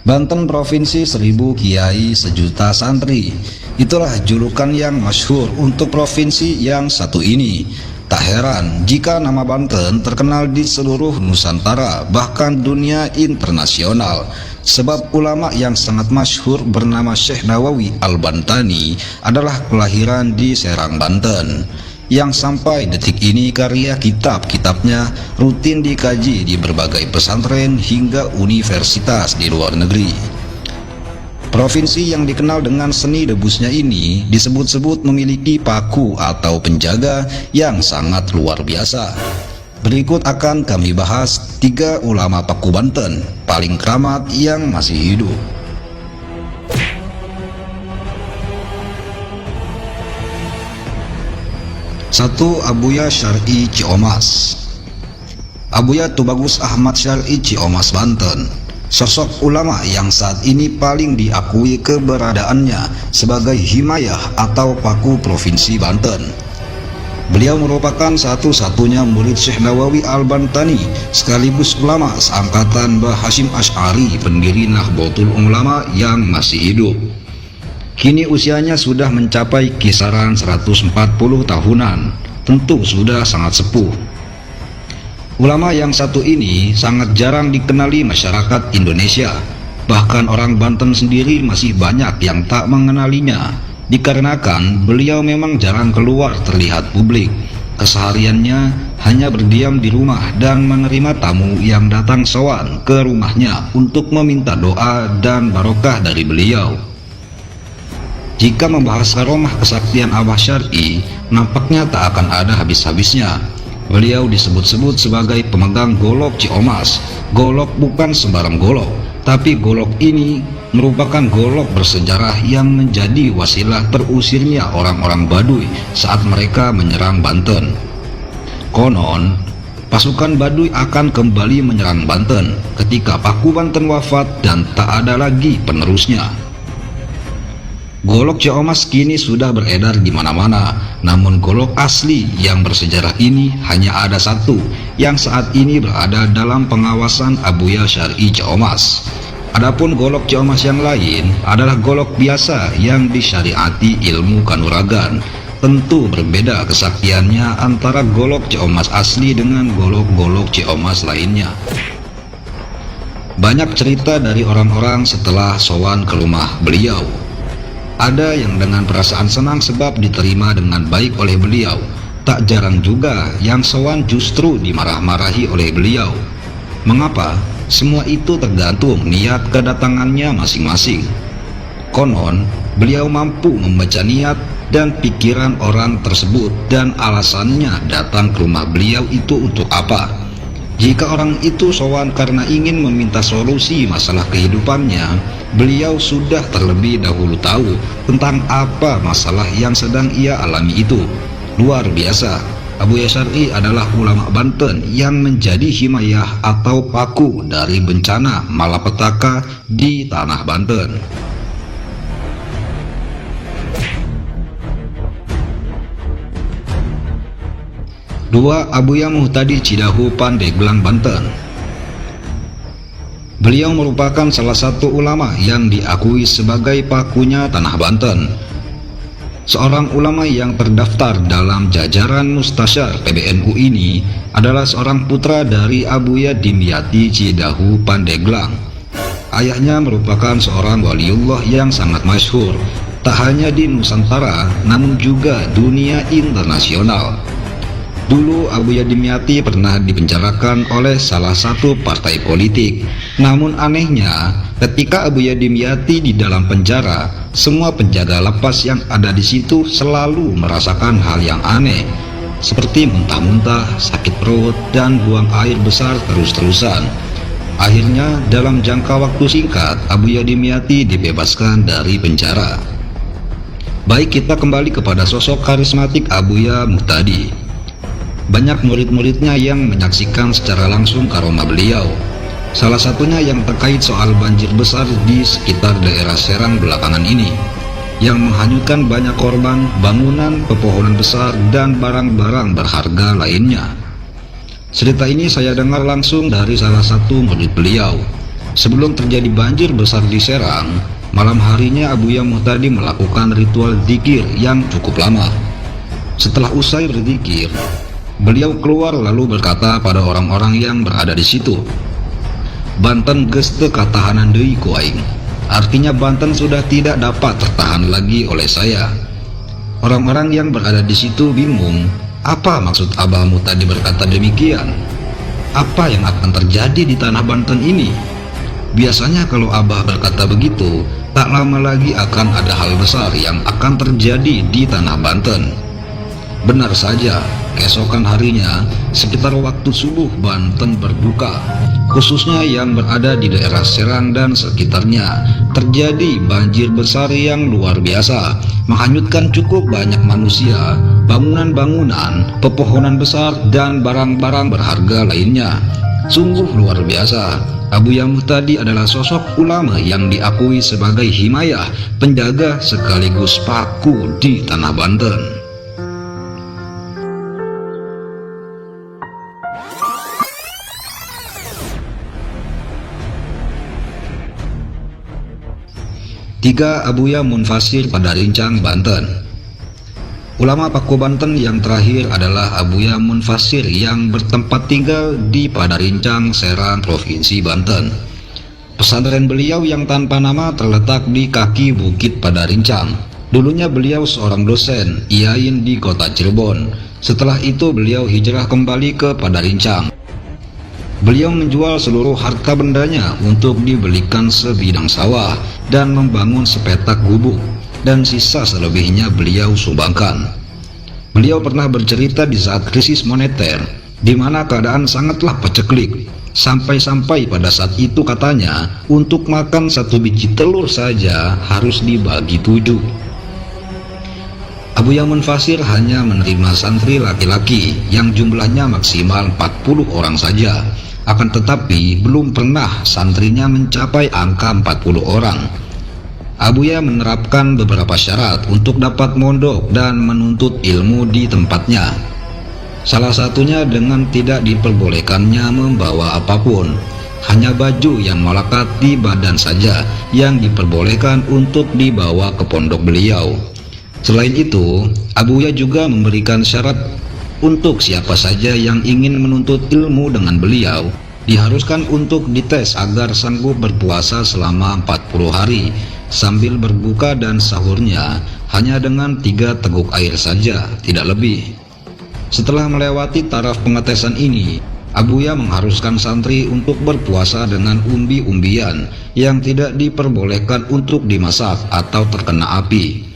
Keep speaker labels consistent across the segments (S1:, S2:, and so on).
S1: Banten Provinsi 1000 Kiai Sejuta Santri. Itulah julukan yang masyhur untuk provinsi yang satu ini. Tak heran jika nama Banten terkenal di seluruh Nusantara, bahkan dunia internasional. Sebab ulama yang sangat masyhur bernama Syekh Nawawi Al-Bantani adalah kelahiran di Serang, Banten, yang sampai detik ini karya kitab-kitabnya rutin dikaji di berbagai pesantren hingga universitas di luar negeri. Provinsi yang dikenal dengan seni debusnya ini disebut-sebut memiliki paku atau penjaga yang sangat luar biasa. Berikut akan kami bahas 3 ulama paku Banten paling keramat yang masih hidup. 1. Abuya Syar'i Ciomas. Abuya Tubagus Ahmad Syar'i Ciomas, Banten, sosok ulama yang saat ini paling diakui keberadaannya sebagai himayah atau paku provinsi Banten. Beliau merupakan satu-satunya murid Syekh Nawawi Al-Bantani sekaligus ulama seangkatan Mbah Hasyim Asy'ari, pendiri Nahdlatul Ulama yang masih hidup. Kini usianya sudah mencapai kisaran 140 tahunan, tentu sudah sangat sepuh. Ulama yang satu ini sangat jarang dikenali masyarakat Indonesia, bahkan orang Banten sendiri masih banyak yang tak mengenalinya, dikarenakan beliau memang jarang keluar terlihat publik. Kesehariannya hanya berdiam di rumah dan menerima tamu yang datang sowan ke rumahnya untuk meminta doa dan barokah dari beliau. Jika membahas karomah kesaktian Abah Syar'i, nampaknya tak akan ada habis-habisnya. Beliau disebut-sebut sebagai pemegang golok Ciomas. Golok bukan sembarang golok, tapi golok ini merupakan golok bersejarah yang menjadi wasilah terusirnya orang-orang Baduy saat mereka menyerang Banten. Konon, pasukan Baduy akan kembali menyerang Banten ketika Paku Banten wafat dan tak ada lagi penerusnya. Golok Ciomas kini sudah beredar di mana-mana, namun golok asli yang bersejarah ini hanya ada satu yang saat ini berada dalam pengawasan Abuya Syar'i Ciomas. Adapun golok Ciomas yang lain adalah golok biasa yang disyariati ilmu kanuragan. Tentu berbeda kesaktiannya antara golok Ciomas asli dengan golok-golok Ciomas lainnya. Banyak cerita dari orang-orang setelah sowan ke rumah beliau. Ada yang dengan perasaan senang sebab diterima dengan baik oleh beliau. Tak jarang juga yang sowan justru dimarah-marahi oleh beliau. Mengapa? Semua itu tergantung niat kedatangannya masing-masing. Konon, beliau mampu membaca niat dan pikiran orang tersebut dan alasannya datang ke rumah beliau itu untuk apa. Jika orang itu sowan karena ingin meminta solusi masalah kehidupannya, beliau sudah terlebih dahulu tahu tentang apa masalah yang sedang ia alami itu. Luar biasa, Abuya Syar'i adalah ulama Banten yang menjadi himayah atau paku dari bencana malapetaka di tanah Banten. 2. Abuya Muhtadi Cidahu, Pandeglang, Banten. Beliau merupakan salah satu ulama yang diakui sebagai pakunya tanah Banten. Seorang ulama yang terdaftar dalam jajaran Mustasyar PBNU ini adalah seorang putra dari Abuya Dimyati Cidahu, Pandeglang. Ayahnya merupakan seorang waliullah yang sangat masyhur, tak hanya di Nusantara namun juga dunia internasional. Dulu Abuya Dimyati pernah dipenjarakan oleh salah satu partai politik. Namun anehnya, ketika Abuya Dimyati di dalam penjara, semua penjaga lapas yang ada di situ selalu merasakan hal yang aneh, seperti muntah-muntah, sakit perut, dan buang air besar terus-terusan. Akhirnya dalam jangka waktu singkat, Abuya Dimyati dibebaskan dari penjara. Baik, kita kembali kepada sosok karismatik Abuya Muhtadi. Banyak murid-muridnya yang menyaksikan secara langsung karomah beliau. Salah satunya yang terkait soal banjir besar di sekitar daerah Serang belakangan ini, yang menghanyutkan banyak korban, bangunan, pepohonan besar, dan barang-barang berharga lainnya. Cerita ini saya dengar langsung dari salah satu murid beliau. Sebelum terjadi banjir besar di Serang, malam harinya Abuya Muhtadi melakukan ritual zikir yang cukup lama. Setelah usai berzikir, beliau keluar lalu berkata pada orang-orang yang berada di situ, "Banten geus teu katahanan deui ku aing." Artinya Banten sudah tidak dapat tertahan lagi oleh saya. Orang-orang yang berada di situ bingung, apa maksud Abah Muhtadi berkata demikian? Apa yang akan terjadi di tanah Banten ini? Biasanya kalau Abah berkata begitu, tak lama lagi akan ada hal besar yang akan terjadi di tanah Banten. Benar saja, keesokan harinya, sekitar waktu subuh Banten berduka, khususnya yang berada di daerah Serang dan sekitarnya. Terjadi banjir besar yang luar biasa, menghanyutkan cukup banyak manusia, bangunan-bangunan, pepohonan besar, dan barang-barang berharga lainnya. Sungguh luar biasa. Abuya Muhtadi adalah sosok ulama yang diakui sebagai himayah, penjaga sekaligus paku di tanah Banten. Tiga, Abuya Munfasir Padarincang, Banten. Ulama Paku Banten yang terakhir adalah Abuya Munfasir yang bertempat tinggal di Padarincang, Serang, Provinsi Banten. Pesantren beliau yang tanpa nama terletak di kaki Bukit Padarincang. Dulunya beliau seorang dosen IAIN di kota Cirebon. Setelah itu beliau hijrah kembali ke Padarincang. Beliau menjual seluruh harta bendanya untuk dibelikan sebidang sawah dan membangun sepetak gubuk, dan sisa selebihnya beliau sumbangkan. Beliau pernah bercerita di saat krisis moneter, di mana keadaan sangatlah paceklik. Sampai-sampai pada saat itu katanya, untuk makan satu biji telur saja harus dibagi 7. Abuya Munfasir hanya menerima santri laki-laki yang jumlahnya maksimal 40 orang saja. Akan tetapi belum pernah santrinya mencapai angka 40 orang. Abuya menerapkan beberapa syarat untuk dapat mondok dan menuntut ilmu di tempatnya. Salah satunya dengan tidak diperbolehkannya membawa apapun, hanya baju yang melekat di badan saja yang diperbolehkan untuk dibawa ke pondok beliau. Selain itu, Abuya juga memberikan syarat untuk siapa saja yang ingin menuntut ilmu dengan beliau, diharuskan untuk dites agar sanggup berpuasa selama 40 hari sambil berbuka dan sahurnya hanya dengan 3 teguk air saja, tidak lebih. Setelah melewati taraf pengetesan ini, Abuya mengharuskan santri untuk berpuasa dengan umbi-umbian yang tidak diperbolehkan untuk dimasak atau terkena api.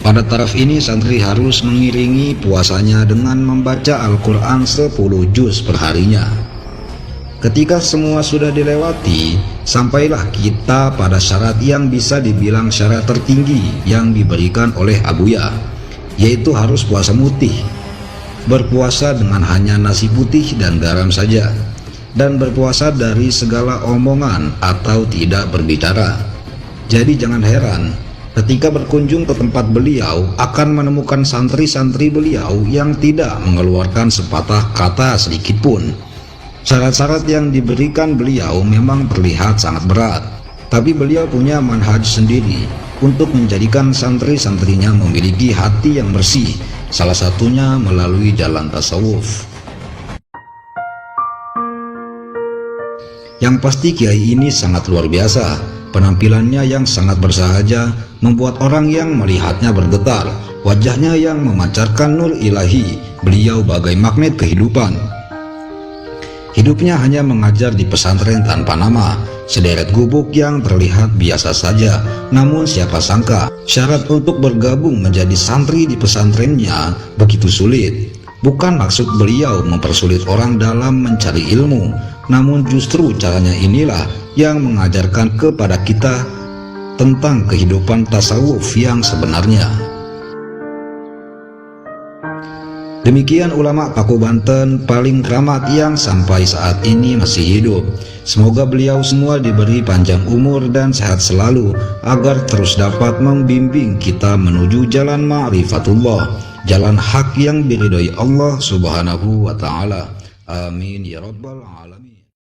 S1: Pada taraf ini santri harus mengiringi puasanya dengan membaca Al-Quran 10 juz perharinya. Ketika semua sudah dilewati, sampailah kita pada syarat yang bisa dibilang syarat tertinggi yang diberikan oleh Abuya, yaitu harus puasa mutih. Berpuasa dengan hanya nasi putih dan garam saja, dan berpuasa dari segala omongan atau tidak berbicara. Jadi jangan heran ketika berkunjung ke tempat beliau akan menemukan santri-santri beliau yang tidak mengeluarkan sepatah kata sedikit pun. Syarat-syarat yang diberikan beliau memang terlihat sangat berat, tapi beliau punya manhaj sendiri untuk menjadikan santri-santrinya memiliki hati yang bersih, salah satunya melalui jalan tasawuf. Yang pasti kiai ini sangat luar biasa. Penampilannya yang sangat bersahaja membuat orang yang melihatnya bergetar. Wajahnya yang memancarkan nur ilahi. Beliau bagai magnet kehidupan. Hidupnya hanya mengajar di pesantren tanpa nama, sederet gubuk yang terlihat biasa saja. Namun siapa sangka syarat untuk bergabung menjadi santri di pesantrennya begitu sulit. Bukan maksud beliau mempersulit orang dalam mencari ilmu, namun justru caranya inilah yang mengajarkan kepada kita tentang kehidupan tasawuf yang sebenarnya. Demikian ulama Paku Banten paling keramat yang sampai saat ini masih hidup. Semoga beliau semua diberi panjang umur dan sehat selalu agar terus dapat membimbing kita menuju jalan ma'rifatullah, jalan hak yang diridhoi Allah Subhanahu wa ta'ala. Amin ya rabbal alamin.